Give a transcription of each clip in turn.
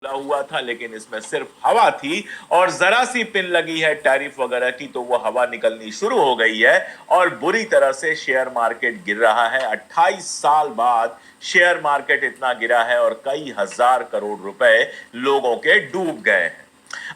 खुला हुआ था, लेकिन इसमें सिर्फ हवा थी और जरा सी पिन लगी है टैरिफ वगैरह की तो वो हवा निकलनी शुरू हो गई है और बुरी तरह से शेयर मार्केट गिर रहा है। 28 साल बाद शेयर मार्केट इतना गिरा है और कई हजार करोड़ रुपए लोगों के डूब गए हैं।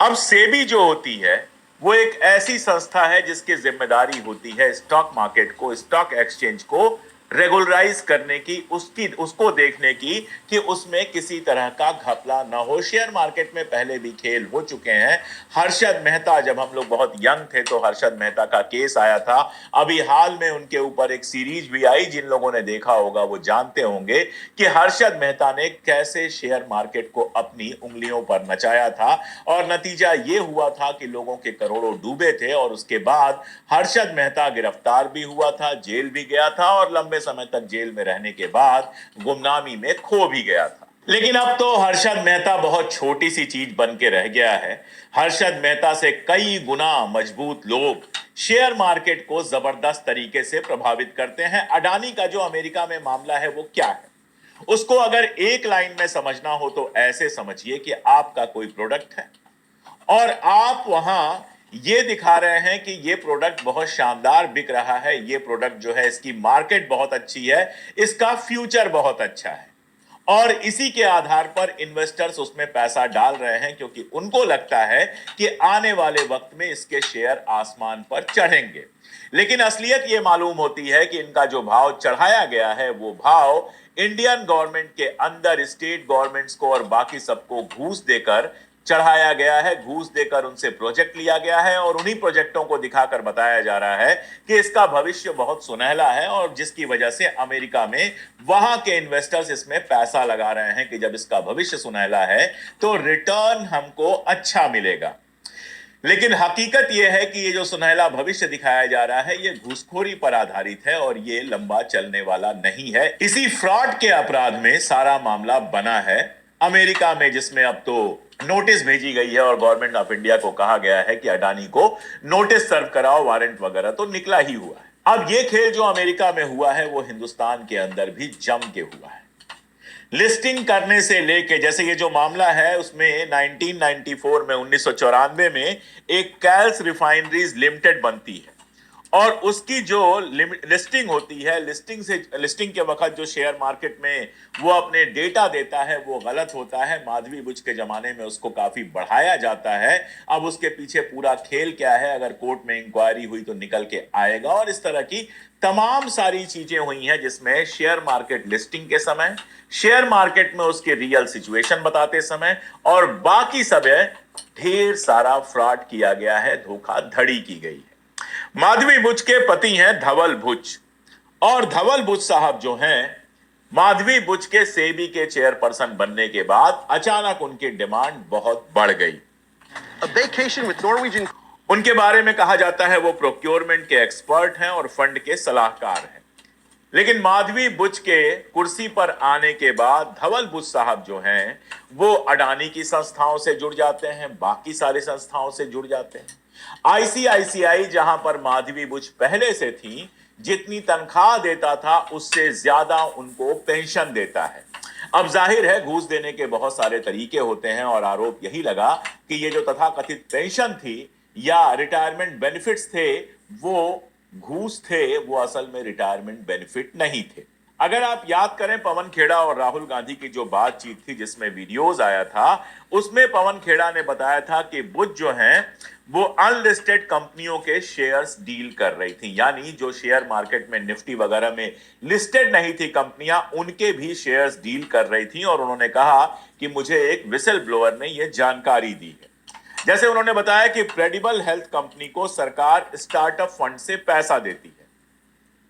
अब सेबी जो होती है वो एक ऐसी संस्था है जिसकी जिम्मेदारी होती है स्टॉक मार्केट को, स्टॉक एक्सचेंज को रेगुलराइज करने की, उसको देखने की कि उसमें किसी तरह का घपला ना हो। शेयर मार्केट में पहले भी खेल हो चुके हैं। हर्षद मेहता, जब हम लोग बहुत यंग थे तो हर्षद मेहता का केस आया था। अभी हाल में उनके ऊपर एक सीरीज भी आई, जिन लोगों ने देखा होगा वो जानते होंगे कि हर्षद मेहता ने कैसे शेयर मार्केट को अपनी उंगलियों पर नचाया था और नतीजा ये हुआ था कि लोगों के करोड़ों डूबे थे और उसके बाद हर्षद मेहता गिरफ्तार भी हुआ था, जेल भी गया था और लंबे समय तक जेल में रहने के बाद गुमनामी में खो भी गया था। लेकिन अब तो हर्षद मेहता बहुत छोटी सी चीज बन के रह गया है। हर्षद मेहता से कई गुना मजबूत लोग शेयर मार्केट को जबरदस्त तरीके से प्रभावित करते हैं। अडानी का जो अमेरिका में मामला है वो क्या है, उसको अगर एक लाइन में समझना हो तो ऐसे समझिए कि आपका कोई प्रोडक्ट है और आप वहां ये दिखा रहे हैं कि ये प्रोडक्ट बहुत शानदार बिक रहा है, ये प्रोडक्ट जो है इसकी मार्केट बहुत अच्छी है, इसका फ्यूचर बहुत अच्छा है और इसी के आधार पर इन्वेस्टर्स उसमें पैसा डाल रहे हैं क्योंकि उनको लगता है कि आने वाले वक्त में इसके शेयर आसमान पर चढ़ेंगे। लेकिन असलियत ये मालूम होती है कि इनका जो भाव चढ़ाया गया है वो भाव इंडियन गवर्नमेंट के अंदर स्टेट गवर्नमेंट्स को और बाकी सबको घूस देकर चढ़ाया गया है। घूस देकर उनसे प्रोजेक्ट लिया गया है और उन्हीं प्रोजेक्टों को दिखाकर बताया जा रहा है कि इसका भविष्य बहुत सुनहला है और जिसकी वजह से अमेरिका में वहां के इन्वेस्टर्स इसमें पैसा लगा रहे हैं कि जब इसका भविष्य सुनहला है तो रिटर्न हमको अच्छा मिलेगा। लेकिन हकीकत यह है कि ये जो सुनहला भविष्य दिखाया जा रहा है ये घूसखोरी पर आधारित है और ये लंबा चलने वाला नहीं है। इसी फ्रॉड के अपराध में सारा मामला बना है अमेरिका में, जिसमें अब तो नोटिस भेजी गई है और गवर्नमेंट ऑफ इंडिया को कहा गया है कि अडानी को नोटिस सर्व कराओ, वारंट वगैरह तो निकला ही हुआ है। अब ये खेल जो अमेरिका में हुआ है वो हिंदुस्तान के अंदर भी जम के हुआ है। लिस्टिंग करने से लेके, जैसे ये जो मामला है उसमें 1994 में 1994 में एक कैल्स रिफाइनरीज लिमिटेड बनती है और उसकी जो लिस्टिंग होती है, लिस्टिंग के वक्त जो शेयर मार्केट में वो अपने डेटा देता है वो गलत होता है। माधवी बुच के जमाने में उसको काफी बढ़ाया जाता है। अब उसके पीछे पूरा खेल क्या है, अगर कोर्ट में इंक्वायरी हुई तो निकल के आएगा और इस तरह की तमाम सारी चीजें हुई हैं जिसमें शेयर मार्केट लिस्टिंग के समय, शेयर मार्केट में उसके रियल सिचुएशन बताते समय और बाकी सब ढेर सारा फ्रॉड किया गया है, धोखाधड़ी की गई है। माधवी बुच के पति हैं धवल बुच और धवल बुच साहब जो हैं, माधवी बुच के सेबी के चेयरपर्सन बनने के बाद अचानक उनकी डिमांड बहुत बढ़ गई। उनके बारे में कहा जाता है वो प्रोक्योरमेंट के एक्सपर्ट हैं और फंड के सलाहकार हैं। लेकिन माधवी बुच के कुर्सी पर आने के बाद धवल बुच साहब जो हैं वो अडानी की संस्थाओं से जुड़ जाते हैं, बाकी सारी संस्थाओं से जुड़ जाते हैं। आईसीआईसीआई, जहां पर माधवी बुच पहले से थी, जितनी तनख्वाह देता था उससे ज्यादा उनको पेंशन देता है। अब जाहिर है घूस देने के बहुत सारे तरीके होते हैं और आरोप यही लगा कि ये जो तथाकथित पेंशन थी या रिटायरमेंट बेनिफिट्स थे वो घूस थे, वो असल में रिटायरमेंट बेनिफिट नहीं थे। अगर आप याद करें पवन खेड़ा और राहुल गांधी की जो बातचीत थी जिसमें वीडियोस आया था, उसमें पवन खेड़ा ने बताया था कि बुच जो हैं वो अनलिस्टेड कंपनियों के शेयर्स डील कर रही थी, यानी जो शेयर मार्केट में निफ्टी वगैरह में लिस्टेड नहीं थी कंपनियां, उनके भी शेयर्स डील कर रही थी। और उन्होंने कहा कि मुझे एक विसल ब्लोअर ने यह जानकारी दी है। जैसे उन्होंने बताया कि क्रेडिबल हेल्थ कंपनी को सरकार स्टार्टअप फंड से पैसा देती है।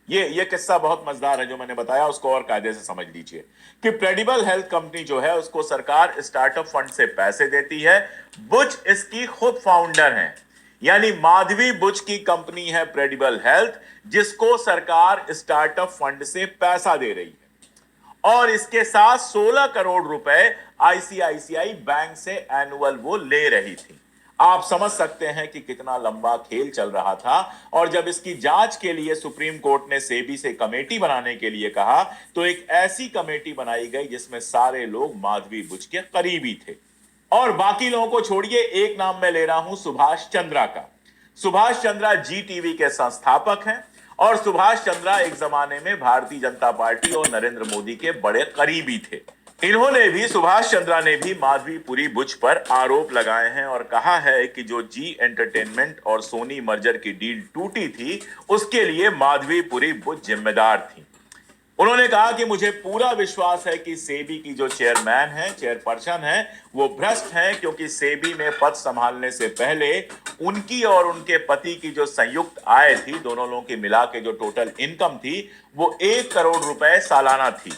ये किस्सा बहुत मजेदार है जो मैंने बताया, उसको और कायदे से समझ लीजिए कि क्रेडिबल हेल्थ कंपनी जो है उसको सरकार स्टार्टअप फंड से पैसे देती है। बुच इसकी खुद फाउंडर हैं, यानी माधवी बुच की कंपनी है क्रेडिबल हेल्थ, जिसको सरकार स्टार्टअप फंड से पैसा दे रही है और इसके साथ 16 करोड़ रुपए आईसीआईसीआई बैंक से एनुअल वो ले रही थी। आप समझ सकते हैं कि कितना लंबा खेल चल रहा था। और जब इसकी जांच के लिए सुप्रीम कोर्ट ने सेबी से कमेटी बनाने के लिए कहा तो एक ऐसी कमेटी बनाई गई जिसमें सारे लोग माधवी बुच के करीबी थे। और बाकी लोगों को छोड़िए, एक नाम मैं ले रहा हूं सुभाष चंद्रा का। सुभाष चंद्रा जी टीवी के संस्थापक हैं और सुभाष चंद्रा एक जमाने में भारतीय जनता पार्टी और नरेंद्र मोदी के बड़े करीबी थे। इन्होंने भी, सुभाष चंद्रा ने भी माधवीपुरी बुच पर आरोप लगाए हैं और कहा है कि जो जी एंटरटेनमेंट और सोनी मर्जर की डील टूटी थी, उसके लिए माधवीपुरी बुच जिम्मेदार थी। उन्होंने कहा कि मुझे पूरा विश्वास है कि सेबी की जो चेयरपर्सन है, वो भ्रष्ट हैं, क्योंकि सेबी में पद संभालने से पहले उनकी और उनके पति की जो संयुक्त आय थी, दोनों लोगों की मिला के जो टोटल इनकम थी, वो 1 करोड़ रुपए सालाना थी,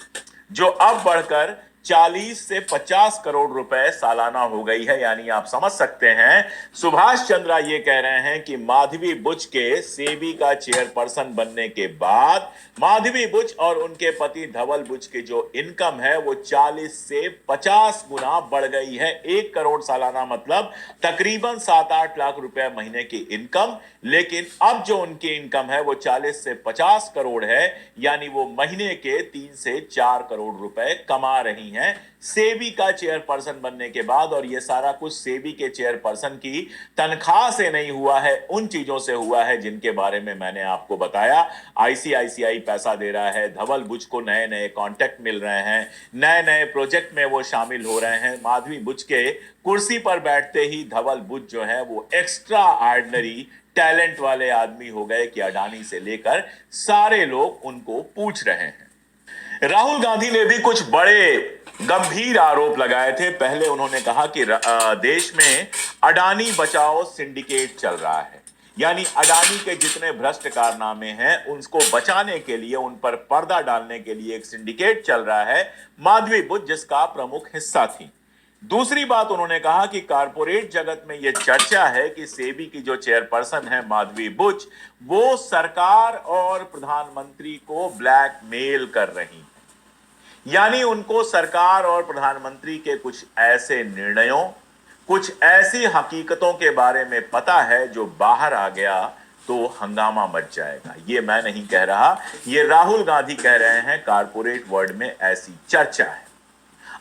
जो अब बढ़कर 40 से 50 करोड़ रुपए सालाना हो गई है। यानी आप समझ सकते हैं, सुभाष चंद्रा ये कह रहे हैं कि माधवी बुच के सेबी का चेयरपर्सन बनने के बाद माधवी बुच और उनके पति धवल बुच की जो इनकम है, वो 40 से 50 गुना बढ़ गई है। 1 करोड़ सालाना मतलब तकरीबन 7-8 लाख रुपए महीने की इनकम। लेकिन अब जो उनकी इनकम है वो 40 से 50 करोड़ है, यानी वो महीने के 3 से 4 करोड़ रुपए कमा रही हैं सेबी का चेयरपर्सन बनने के बाद। और ये सारा कुछ सेबी के चेयरपर्सन की तनख्वाह से नहीं हुआ है, उन चीजों से हुआ है जिनके बारे में मैंने आपको बताया। आईसीआईसीआई पैसा दे रहा है, धवल बुच को नए नए कॉन्टैक्ट मिल रहे हैं, नए नए प्रोजेक्ट में वो शामिल हो रहे हैं। माधवी बुच के कुर्सी पर बैठते ही धवल बुच जो है वो एक्स्ट्रा ऑर्डिनरी टैलेंट वाले आदमी हो गए कि अडानी से लेकर सारे लोग उनको पूछ रहे हैं। राहुल गांधी ने भी कुछ बड़े गंभीर आरोप लगाए थे। पहले उन्होंने कहा कि देश में अडानी बचाओ सिंडिकेट चल रहा है, यानी अडानी के जितने भ्रष्ट कारनामे हैं उनको बचाने के लिए, उन पर पर्दा डालने के लिए एक सिंडिकेट चल रहा है, माधवी बुच जिसका प्रमुख हिस्सा थी। दूसरी बात उन्होंने कहा कि कारपोरेट जगत में यह चर्चा है कि सेबी की जो चेयरपर्सन है माधवी बुच, वो सरकार और प्रधानमंत्री को ब्लैकमेल कर रही है। यानी उनको सरकार और प्रधानमंत्री के कुछ ऐसे निर्णयों, कुछ ऐसी हकीकतों के बारे में पता है जो बाहर आ गया तो हंगामा मच जाएगा। ये मैं नहीं कह रहा, ये राहुल गांधी कह रहे हैं, कारपोरेट वर्ल्ड में ऐसी चर्चा है।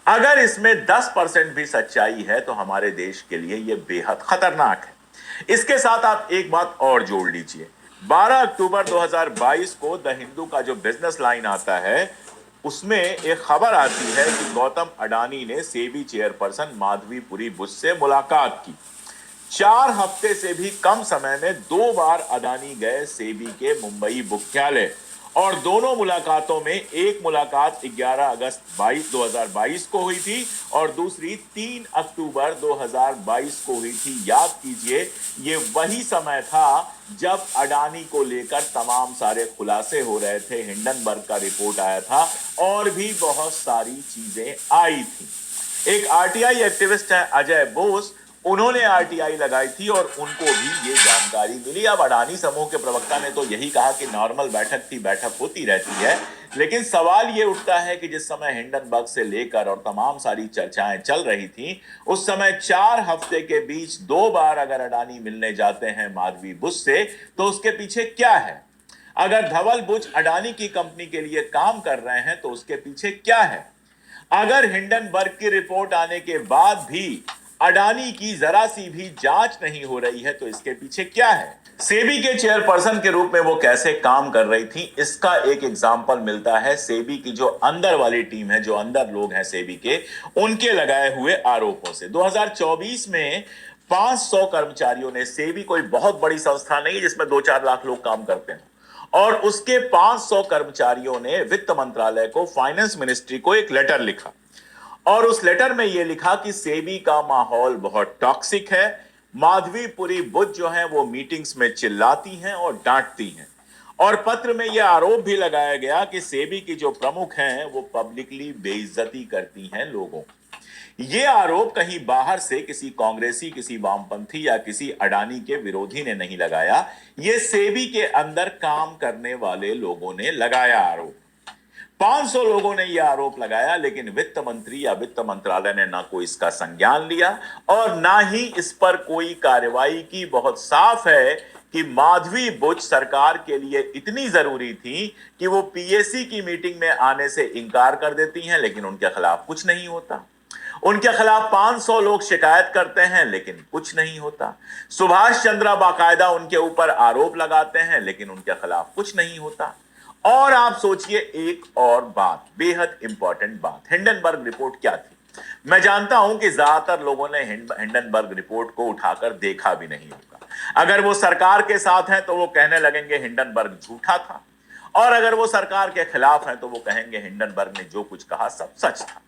अगर इसमें 10% भी सच्चाई है तो हमारे देश के लिए यह बेहद खतरनाक है। इसके साथ आप एक बात और जोड़ लीजिए, 12 अक्टूबर 2022 को द हिंदू का जो बिजनेस लाइन आता है, उसमें एक खबर आती है कि गौतम अडानी ने सेबी चेयरपर्सन माधवीपुरी बुच से मुलाकात की। 4 हफ्ते से भी कम समय में 2 बार अडानी गए सेबी के मुंबई मुख्यालय, और दोनों मुलाकातों में एक मुलाकात 11 अगस्त 2022 को हुई थी और दूसरी 3 अक्टूबर 2022 को हुई थी। याद कीजिए, ये वही समय था जब अडानी को लेकर तमाम सारे खुलासे हो रहे थे, हिंडनबर्ग का रिपोर्ट आया था और भी बहुत सारी चीजें आई थी। एक आरटीआई एक्टिविस्ट है अजय बोस, उन्होंने आरटीआई लगाई थी और उनको भी ये जानकारी मिली। अब अडानी समूह के प्रवक्ता ने तो यही कहा कि नॉर्मल बैठक थी, बैठक होती रहती है, लेकिन सवाल ये उठता है कि जिस समय हिंडनबर्ग से लेकर और तमाम सारी चर्चाएं चल रही थी, उस समय 4 हफ्ते के बीच 2 बार अगर अडानी मिलने जाते हैं माधवी बुच से, तो उसके पीछे क्या है? अगर धवल बुच अडानी की कंपनी के लिए काम कर रहे हैं तो उसके पीछे क्या है? अगर हिंडनबर्ग की रिपोर्ट आने के बाद भी अडानी की जरा सी भी जांच नहीं हो रही है तो इसके पीछे क्या है? सेबी के चेयरपर्सन के रूप में वो कैसे काम कर रही थी, इसका एक एग्जाम्पल मिलता है सेबी की जो अंदर वाली टीम है, जो अंदर लोग हैं सेबी के, उनके लगाए हुए आरोपों से। 2024 में 500 कर्मचारियों ने, सेबी कोई बहुत बड़ी संस्था नहीं है जिसमें 2-4 लाख लोग काम करते हैं, और उसके 500 कर्मचारियों ने वित्त मंत्रालय को, फाइनेंस मिनिस्ट्री को एक लेटर लिखा और उस लेटर में यह लिखा कि सेबी का माहौल बहुत टॉक्सिक है। माधवीपुरी बुच जो है वो मीटिंग्स में चिल्लाती हैं और डांटती हैं, और पत्र में यह आरोप भी लगाया गया कि सेबी की जो प्रमुख हैं वो पब्लिकली बेइज्जती करती हैं लोगों। ये आरोप कहीं बाहर से किसी कांग्रेसी, किसी वामपंथी या किसी अडानी के विरोधी ने नहीं लगाया, ये सेबी के अंदर काम करने वाले लोगों ने लगाया आरोप। 500 लोगों ने यह आरोप लगाया, लेकिन वित्त मंत्री या वित्त मंत्रालय ने ना कोई इसका संज्ञान लिया और ना ही इस पर कोई कार्रवाई की। बहुत साफ है कि माधवी बुच सरकार के लिए इतनी जरूरी थी कि वो पीएसी की मीटिंग में आने से इनकार कर देती हैं, लेकिन उनके खिलाफ कुछ नहीं होता। उनके खिलाफ 500 लोग शिकायत करते हैं लेकिन कुछ नहीं होता। सुभाष चंद्र बाकायदा उनके ऊपर आरोप लगाते हैं लेकिन उनके खिलाफ कुछ नहीं होता। और आप सोचिए एक और बात, बेहद इंपॉर्टेंट बात, हिंडनबर्ग रिपोर्ट क्या थी? मैं जानता हूं कि ज्यादातर लोगों ने हिंडनबर्ग रिपोर्ट को उठाकर देखा भी नहीं होगा। अगर वो सरकार के साथ हैं तो वो कहने लगेंगे हिंडनबर्ग झूठा था, और अगर वो सरकार के खिलाफ हैं तो वो कहेंगे हिंडनबर्ग ने जो कुछ कहा सब सच था।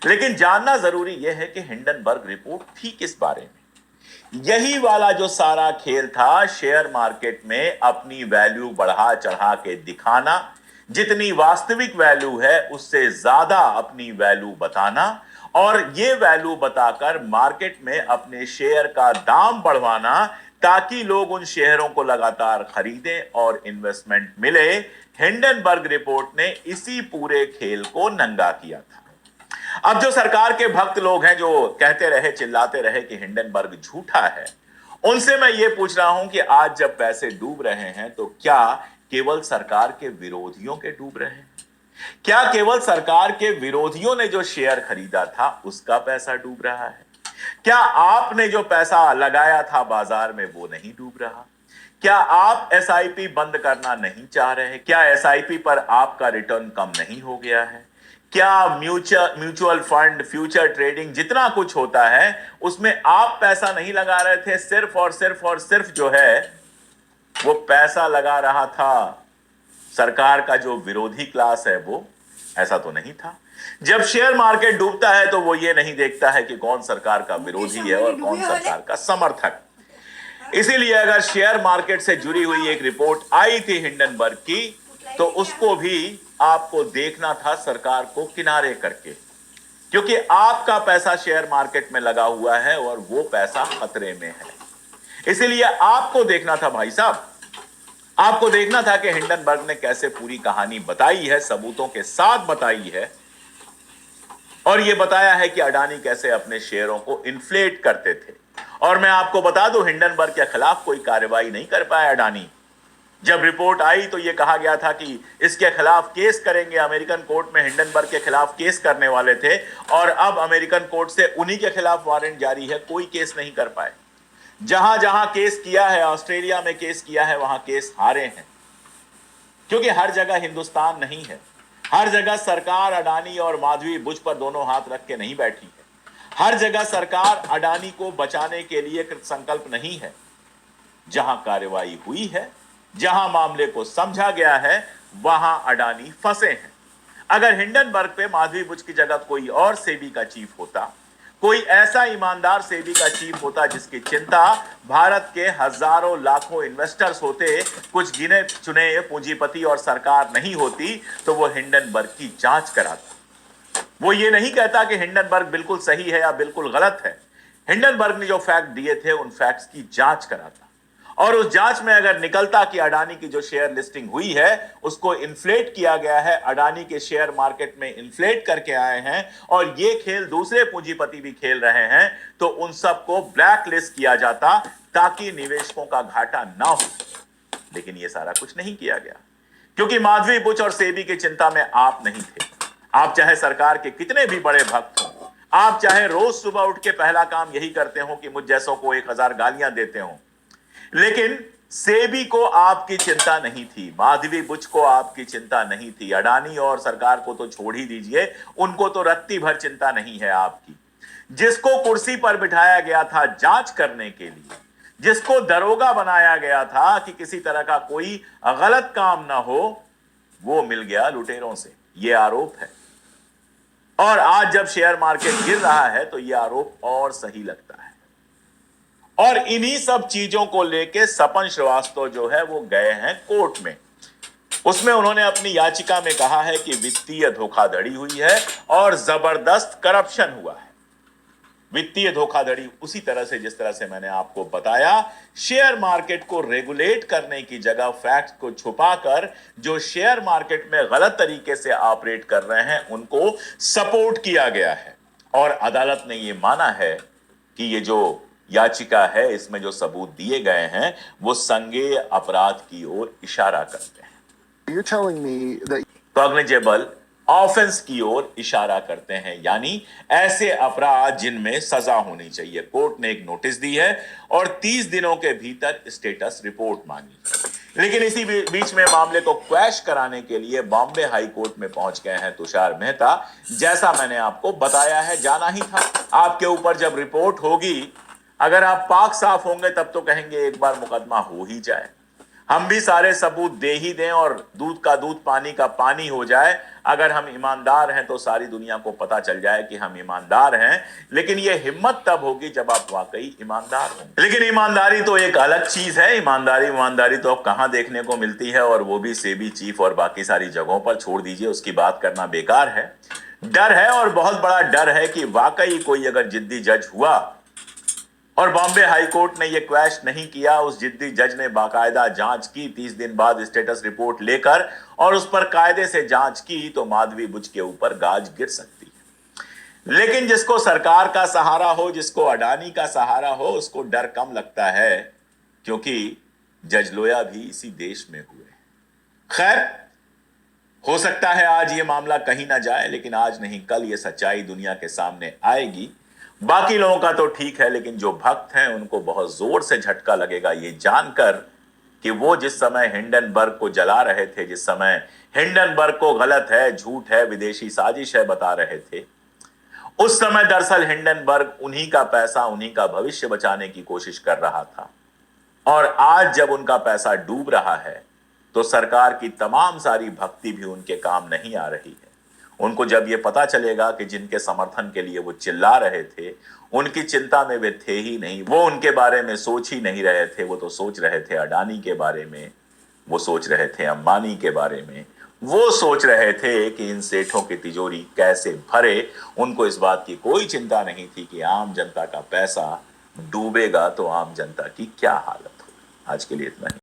लेकिन जानना जरूरी यह है कि हिंडनबर्ग रिपोर्ट थी किस बारे में। यही वाला जो सारा खेल था, शेयर मार्केट में अपनी वैल्यू बढ़ा चढ़ा के दिखाना, जितनी वास्तविक वैल्यू है उससे ज्यादा अपनी वैल्यू बताना, और ये वैल्यू बताकर मार्केट में अपने शेयर का दाम बढ़वाना ताकि लोग उन शेयरों को लगातार खरीदें और इन्वेस्टमेंट मिले। हिंडनबर्ग रिपोर्ट ने इसी पूरे खेल को नंगा किया था। अब जो सरकार के भक्त लोग हैं जो कहते रहे, चिल्लाते रहे कि हिंडनबर्ग झूठा है, उनसे मैं ये पूछ रहा हूं कि आज जब पैसे डूब रहे हैं तो क्या केवल सरकार के विरोधियों के डूब रहे हैं? क्या केवल सरकार के विरोधियों ने जो शेयर खरीदा था उसका पैसा डूब रहा है? क्या आपने जो पैसा लगाया था बाजार में वो नहीं डूब रहा? क्या आप एसआईपी बंद करना नहीं चाह रहे? क्या एसआईपी पर आपका रिटर्न कम नहीं हो गया है? क्या म्यूचुअल फंड, फ्यूचर ट्रेडिंग, जितना कुछ होता है उसमें आप पैसा नहीं लगा रहे थे? सिर्फ और सिर्फ जो है वो पैसा लगा रहा था सरकार का जो विरोधी क्लास है वो? ऐसा तो नहीं था। जब शेयर मार्केट डूबता है तो वो ये नहीं देखता है कि कौन सरकार का विरोधी है और कौन सरकार का समर्थक। इसीलिए अगर शेयर मार्केट से जुड़ी हुई एक रिपोर्ट आई थी हिंडनबर्ग की, तो उसको भी आपको देखना था सरकार को किनारे करके, क्योंकि आपका पैसा शेयर मार्केट में लगा हुआ है और वो पैसा खतरे में है। इसीलिए आपको देखना था भाई साहब, आपको देखना था कि हिंडनबर्ग ने कैसे पूरी कहानी बताई है, सबूतों के साथ बताई है, और यह बताया है कि अडानी कैसे अपने शेयरों को इन्फ्लेट करते थे। और मैं आपको बता दूं, हिंडनबर्ग के खिलाफ कोई कार्रवाई नहीं कर पाया अडानी। जब रिपोर्ट आई तो यह कहा गया था कि इसके खिलाफ केस करेंगे, अमेरिकन कोर्ट में हिंडनबर्ग के खिलाफ केस करने वाले थे, और अब अमेरिकन कोर्ट से उन्हीं के खिलाफ वारंट जारी है, कोई केस नहीं कर पाए। जहां जहां केस किया है, ऑस्ट्रेलिया में केस किया है, वहां केस हारे हैं, क्योंकि हर जगह हिंदुस्तान नहीं है। हर जगह सरकार अडानी और माधवी बुच पर दोनों हाथ रख के नहीं बैठी है। हर जगह सरकार अडानी को बचाने के लिए कृत संकल्प नहीं है। जहां कार्रवाई हुई है, जहां मामले को समझा गया है, वहां अडानी फंसे हैं। अगर हिंडनबर्ग पे माधवी बुच की जगह कोई और सेबी का चीफ होता, कोई ऐसा ईमानदार सेबी का चीफ होता जिसकी चिंता भारत के हजारों लाखों इन्वेस्टर्स होते, कुछ गिने चुने पूंजीपति और सरकार नहीं होती, तो वो हिंडनबर्ग की जांच कराता। वो ये नहीं कहता कि हिंडनबर्ग बिल्कुल सही है या बिल्कुल गलत है। हिंडनबर्ग ने जो फैक्ट दिए थे उन फैक्ट्स की जांच कराता, और उस जांच में अगर निकलता कि अडानी की जो शेयर लिस्टिंग हुई है उसको इन्फ्लेट किया गया है, अडानी के शेयर मार्केट में इन्फ्लेट करके आए हैं, और ये खेल दूसरे पूंजीपति भी खेल रहे हैं, तो उन सबको ब्लैक लिस्ट किया जाता ताकि निवेशकों का घाटा ना हो। लेकिन ये सारा कुछ नहीं किया गया, क्योंकि माधवी बुच और सेबी की चिंता में आप नहीं थे। आप चाहे सरकार के कितने भी बड़े भक्त हो, आप चाहे रोज सुबह उठ के पहला काम यही करते हो कि मुझ जैसों को 1000 गालियां देते हो, लेकिन सेबी को आपकी चिंता नहीं थी, माधवी बुच को आपकी चिंता नहीं थी, अडानी और सरकार को तो छोड़ ही दीजिए, उनको तो रत्ती भर चिंता नहीं है आपकी। जिसको कुर्सी पर बिठाया गया था जांच करने के लिए, जिसको दरोगा बनाया गया था कि किसी तरह का कोई गलत काम ना हो, वो मिल गया लुटेरों से। यह आरोप है, और आज जब शेयर मार्केट गिर रहा है तो यह आरोप और सही लगता है। और इन्हीं सब चीजों को लेके सपन श्रीवास्तव जो है वो गए हैं कोर्ट में। उसमें उन्होंने अपनी याचिका में कहा है कि वित्तीय धोखाधड़ी हुई है और जबरदस्त करप्शन हुआ है। वित्तीय धोखाधड़ी उसी तरह से जिस तरह से मैंने आपको बताया, शेयर मार्केट को रेगुलेट करने की जगह फैक्ट को छुपाकर जो शेयर मार्केट में गलत तरीके से ऑपरेट कर रहे हैं उनको सपोर्ट किया गया है। और अदालत ने यह माना है कि ये जो याचिका है, इसमें जो सबूत दिए गए हैं वो संज्ञेय अपराध की ओर इशारा करते हैं। You're telling me that cognizable offence की ओर इशारा करते हैं, यानी ऐसे अपराध जिनमें सजा होनी चाहिए। कोर्ट ने एक नोटिस दी है और 30 दिनों के भीतर स्टेटस रिपोर्ट मांगी। लेकिन इसी बीच में मामले को क्वैश कराने के लिए बॉम्बे हाई कोर्ट में पहुंच गए हैं तुषार मेहता। जैसा मैंने आपको बताया है, जाना ही था। आपके ऊपर जब रिपोर्ट होगी, अगर आप पाक साफ होंगे तब तो कहेंगे एक बार मुकदमा हो ही जाए, हम भी सारे सबूत दे ही दें और दूध का दूध पानी का पानी हो जाए। अगर हम ईमानदार हैं तो सारी दुनिया को पता चल जाए कि हम ईमानदार हैं। लेकिन यह हिम्मत तब होगी जब आप वाकई ईमानदार हों। लेकिन ईमानदारी तो एक अलग चीज है। ईमानदारी तो अब कहां देखने को मिलती है, और वो भी सेबी चीफ और बाकी सारी जगहों पर। छोड़ दीजिए, उसकी बात करना बेकार है। डर है, और बहुत बड़ा डर है कि वाकई कोई अगर जिद्दी जज हुआ, और बॉम्बे हाई कोर्ट ने यह क्वैश नहीं किया, उस जिद्दी जज ने बाकायदा जांच की 30 दिन बाद स्टेटस रिपोर्ट लेकर, और उस पर कायदे से जांच की, तो माधवी बुच के ऊपर गाज गिर सकती है। लेकिन जिसको सरकार का सहारा हो, जिसको अडानी का सहारा हो, उसको डर कम लगता है, क्योंकि जज लोया भी इसी देश में हुए। खैर, हो सकता है आज ये मामला कहीं ना जाए, लेकिन आज नहीं कल ये सच्चाई दुनिया के सामने आएगी। बाकी लोगों का तो ठीक है, लेकिन जो भक्त हैं उनको बहुत जोर से झटका लगेगा ये जानकर कि वो जिस समय हिंडनबर्ग को जला रहे थे, जिस समय हिंडनबर्ग को गलत है, झूठ है, विदेशी साजिश है बता रहे थे, उस समय दरअसल हिंडनबर्ग उन्हीं का पैसा, उन्हीं का भविष्य बचाने की कोशिश कर रहा था। और आज जब उनका पैसा डूब रहा है, तो सरकार की तमाम सारी भक्ति भी उनके काम नहीं आ रही है। उनको जब यह पता चलेगा कि जिनके समर्थन के लिए वो चिल्ला रहे थे, उनकी चिंता में वे थे ही नहीं, वो उनके बारे में सोच ही नहीं रहे थे। वो तो सोच रहे थे अडानी के बारे में, वो सोच रहे थे अंबानी के बारे में, वो सोच रहे थे कि इन सेठों की तिजोरी कैसे भरे। उनको इस बात की कोई चिंता नहीं थी कि आम जनता का पैसा डूबेगा तो आम जनता की क्या हालत होगी। आज के लिए इतना ही।